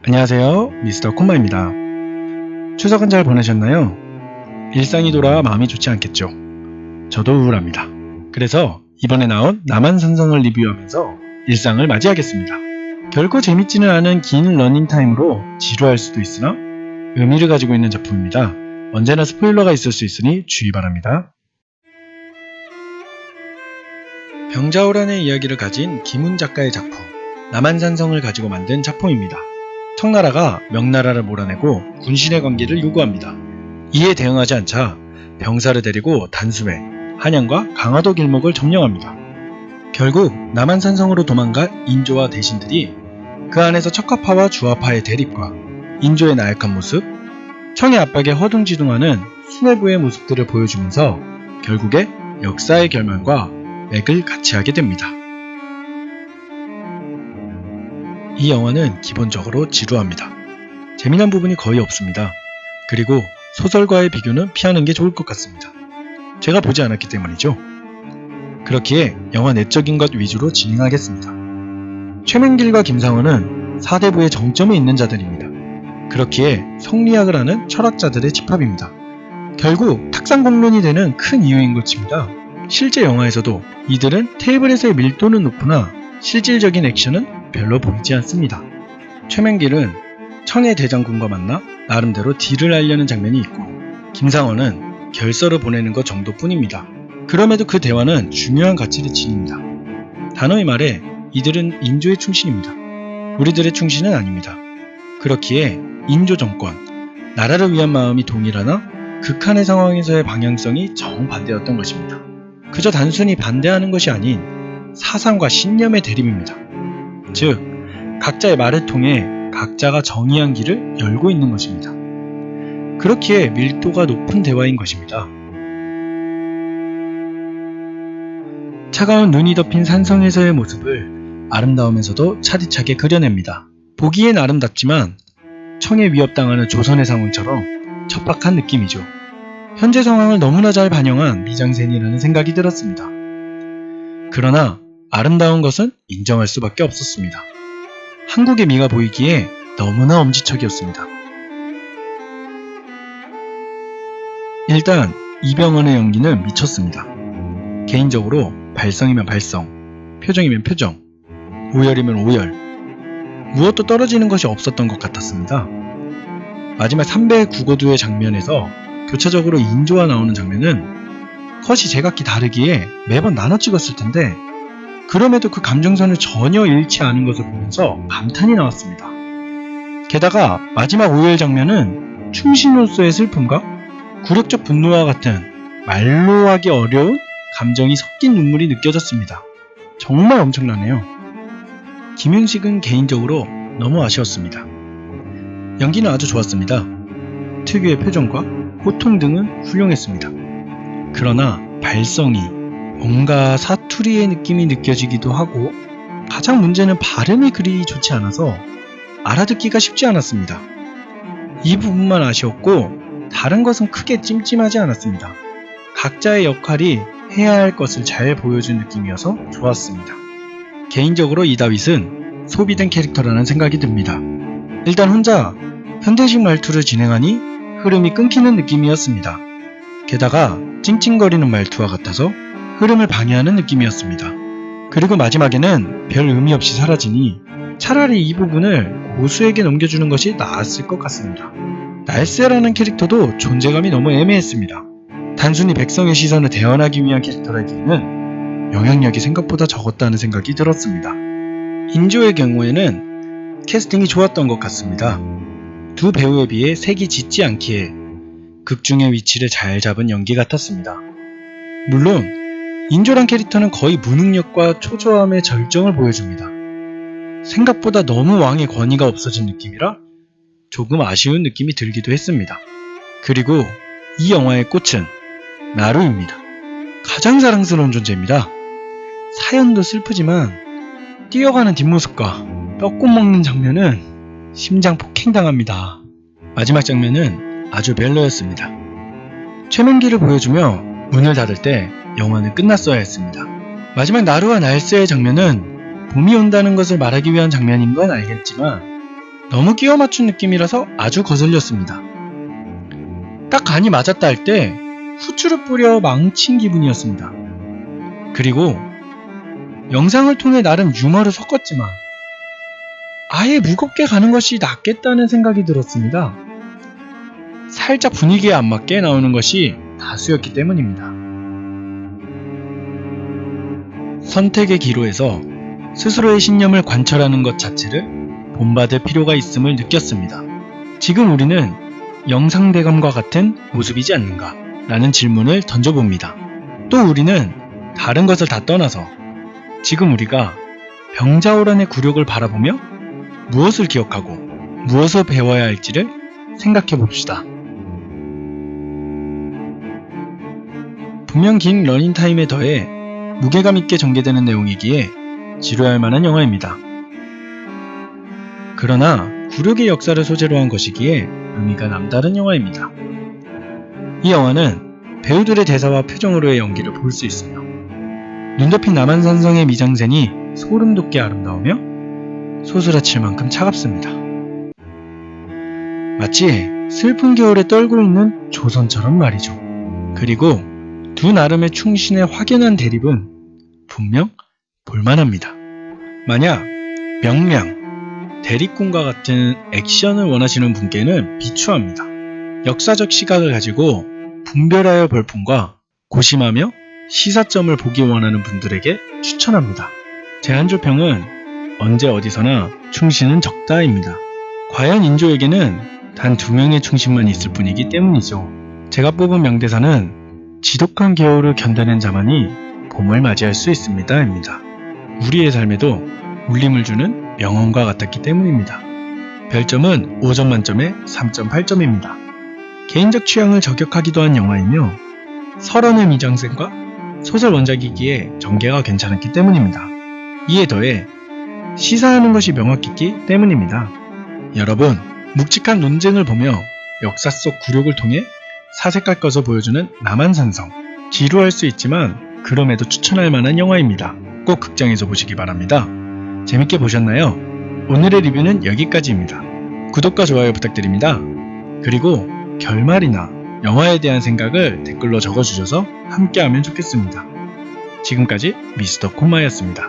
안녕하세요, 미스터 콤마입니다. 추석은 잘 보내셨나요? 일상이 돌아 마음이 좋지 않겠죠? 저도 우울합니다. 그래서 이번에 나온 남한산성을 리뷰하면서 일상을 맞이하겠습니다. 결코 재밌지는 않은 긴 러닝타임으로 지루할 수도 있으나 의미를 가지고 있는 작품입니다. 언제나 스포일러가 있을 수 있으니 주의 바랍니다. 병자호란의 이야기를 가진 김훈 작가의 작품 남한산성을 가지고 만든 작품입니다. 청나라가 명나라를 몰아내고 군신의 관계를 요구합니다. 이에 대응하지 않자 병사를 데리고 단숨에 한양과 강화도 길목을 점령합니다. 결국 남한산성으로 도망간 인조와 대신들이 그 안에서 척화파와 주화파의 대립과 인조의 나약한 모습, 청의 압박에 허둥지둥하는 수뇌부의 모습들을 보여주면서 결국에 역사의 결말과 맥을 같이 하게 됩니다. 이 영화는 기본적으로 지루합니다. 재미난 부분이 거의 없습니다. 그리고 소설과의 비교는 피하는 게 좋을 것 같습니다. 제가 보지 않았기 때문이죠. 그렇기에 영화 내적인 것 위주로 진행하겠습니다. 최명길과 김상원은 사대부의 정점에 있는 자들입니다. 그렇기에 성리학을 하는 철학자들의 집합입니다. 결국 탁상공론이 되는 큰 이유인 것입니다. 실제 영화에서도 이들은 테이블에서의 밀도는 높으나 실질적인 액션은 별로 보이지 않습니다. 최명길은 청의 대장군과 만나 나름대로 딜을 하려는 장면이 있고 김상원은 결서를 보내는 것 정도뿐입니다. 그럼에도 그 대화는 중요한 가치를 지닙니다. 단호히 말해 이들은 인조의 충신입니다. 우리들의 충신은 아닙니다. 그렇기에 인조 정권, 나라를 위한 마음이 동일하나 극한의 상황에서의 방향성이 정반대였던 것입니다. 그저 단순히 반대하는 것이 아닌 사상과 신념의 대립입니다. 즉, 각자의 말을 통해 각자가 정의한 길을 열고 있는 것입니다. 그렇기에 밀도가 높은 대화인 것입니다. 차가운 눈이 덮인 산성에서의 모습을 아름다우면서도 차디차게 그려냅니다. 보기엔 아름답지만 청에 위협당하는 조선의 상황처럼 척박한 느낌이죠. 현재 상황을 너무나 잘 반영한 미장센이라는 생각이 들었습니다. 그러나 아름다운 것은 인정할 수밖에 없었습니다. 한국의 미가 보이기에 너무나 엄지척이었습니다. 일단 이병헌의 연기는 미쳤습니다. 개인적으로 발성이면 발성, 표정이면 표정, 오열이면 오열, 무엇도 떨어지는 것이 없었던 것 같았습니다. 마지막 3배 국어두의 장면에서 교차적으로 인조가 나오는 장면은 컷이 제각기 다르기에 매번 나눠 찍었을 텐데 그럼에도 그 감정선을 전혀 잃지 않은 것을 보면서 감탄이 나왔습니다. 게다가 마지막 오열 장면은 충신으로서의 슬픔과 굴욕적 분노와 같은 말로 하기 어려운 감정이 섞인 눈물이 느껴졌습니다. 정말 엄청나네요. 김윤식은 개인적으로 너무 아쉬웠습니다. 연기는 아주 좋았습니다. 특유의 표정과 호통 등은 훌륭했습니다. 그러나 발성이 뭔가 사투리의 느낌이 느껴지기도 하고 가장 문제는 발음이 그리 좋지 않아서 알아듣기가 쉽지 않았습니다. 이 부분만 아쉬웠고 다른 것은 크게 찜찜하지 않았습니다. 각자의 역할이 해야 할 것을 잘 보여준 느낌이어서 좋았습니다. 개인적으로 이다윗은 소비된 캐릭터라는 생각이 듭니다. 일단 혼자 현대식 말투를 진행하니 흐름이 끊기는 느낌이었습니다. 게다가 찡찡거리는 말투와 같아서 흐름을 방해하는 느낌이었습니다. 그리고 마지막에는 별 의미 없이 사라지니 차라리 이 부분을 고수에게 넘겨주는 것이 나았을 것 같습니다. 날세라는 캐릭터도 존재감이 너무 애매했습니다. 단순히 백성의 시선을 대언하기 위한 캐릭터라기에는 영향력이 생각보다 적었다는 생각이 들었습니다. 인조의 경우에는 캐스팅이 좋았던 것 같습니다. 두 배우에 비해 색이 짙지 않기에 극중의 위치를 잘 잡은 연기 같았습니다. 물론 인조란 캐릭터는 거의 무능력과 초조함의 절정을 보여줍니다. 생각보다 너무 왕의 권위가 없어진 느낌이라 조금 아쉬운 느낌이 들기도 했습니다. 그리고 이 영화의 꽃은 나루입니다. 가장 사랑스러운 존재입니다. 사연도 슬프지만 뛰어가는 뒷모습과 뼈꽃 먹는 장면은 심장 폭행당합니다. 마지막 장면은 아주 별로였습니다. 최명기를 보여주며 문을 닫을 때 영화는 끝났어야 했습니다. 마지막 나루와 날세의 장면은 봄이 온다는 것을 말하기 위한 장면인 건 알겠지만 너무 끼워 맞춘 느낌이라서 아주 거슬렸습니다. 딱 간이 맞았다 할 때 후추를 뿌려 망친 기분이었습니다. 그리고 영상을 통해 나름 유머를 섞었지만 아예 무겁게 가는 것이 낫겠다는 생각이 들었습니다. 살짝 분위기에 안 맞게 나오는 것이 다수였기 때문입니다. 선택의 기로에서 스스로의 신념을 관철하는 것 자체를 본받을 필요가 있음을 느꼈습니다. 지금 우리는 영상대감과 같은 모습이지 않는가 라는 질문을 던져봅니다. 또 우리는 다른 것을 다 떠나서 지금 우리가 병자호란의 굴욕을 바라보며 무엇을 기억하고 무엇을 배워야 할지를 생각해 봅시다. 분명 긴 러닝타임에 더해 무게감 있게 전개되는 내용이기에 지루할 만한 영화입니다. 그러나 굴욕의 역사를 소재로 한 것이기에 의미가 남다른 영화입니다. 이 영화는 배우들의 대사와 표정으로의 연기를 볼 수 있으며 눈 덮인 남한산성의 미장센이 소름 돋게 아름다우며 소스라칠 만큼 차갑습니다. 마치 슬픈 겨울에 떨고 있는 조선처럼 말이죠. 그리고 두 나름의 충신의 확연한 대립은 분명 볼만합니다. 만약 명량, 대립군과 같은 액션을 원하시는 분께는 비추합니다. 역사적 시각을 가지고 분별하여 볼품과 고심하며 시사점을 보기 원하는 분들에게 추천합니다. 제 한 줄평은 언제 어디서나 충신은 적다입니다. 과연 인조에게는 단 2명의 충신만 있을 뿐이기 때문이죠. 제가 뽑은 명대사는 지독한 겨울을 견뎌낸 자만이 봄을 맞이할 수 있습니다 입니다. 우리의 삶에도 울림을 주는 명언과 같았기 때문입니다. 별점은 5점 만점에 3.8점입니다. 개인적 취향을 저격하기도 한 영화이며 설원의 미장센과 소설 원작이기에 전개가 괜찮았기 때문입니다. 이에 더해 시사하는 것이 명확했기 때문입니다. 여러분, 묵직한 논쟁을 보며 역사 속 굴욕을 통해 사색할 것을 보여주는 남한산성, 지루할 수 있지만 그럼에도 추천할 만한 영화입니다. 꼭 극장에서 보시기 바랍니다. 재밌게 보셨나요? 오늘의 리뷰는 여기까지입니다. 구독과 좋아요 부탁드립니다. 그리고 결말이나 영화에 대한 생각을 댓글로 적어주셔서 함께하면 좋겠습니다. 지금까지 미스터 콤마였습니다.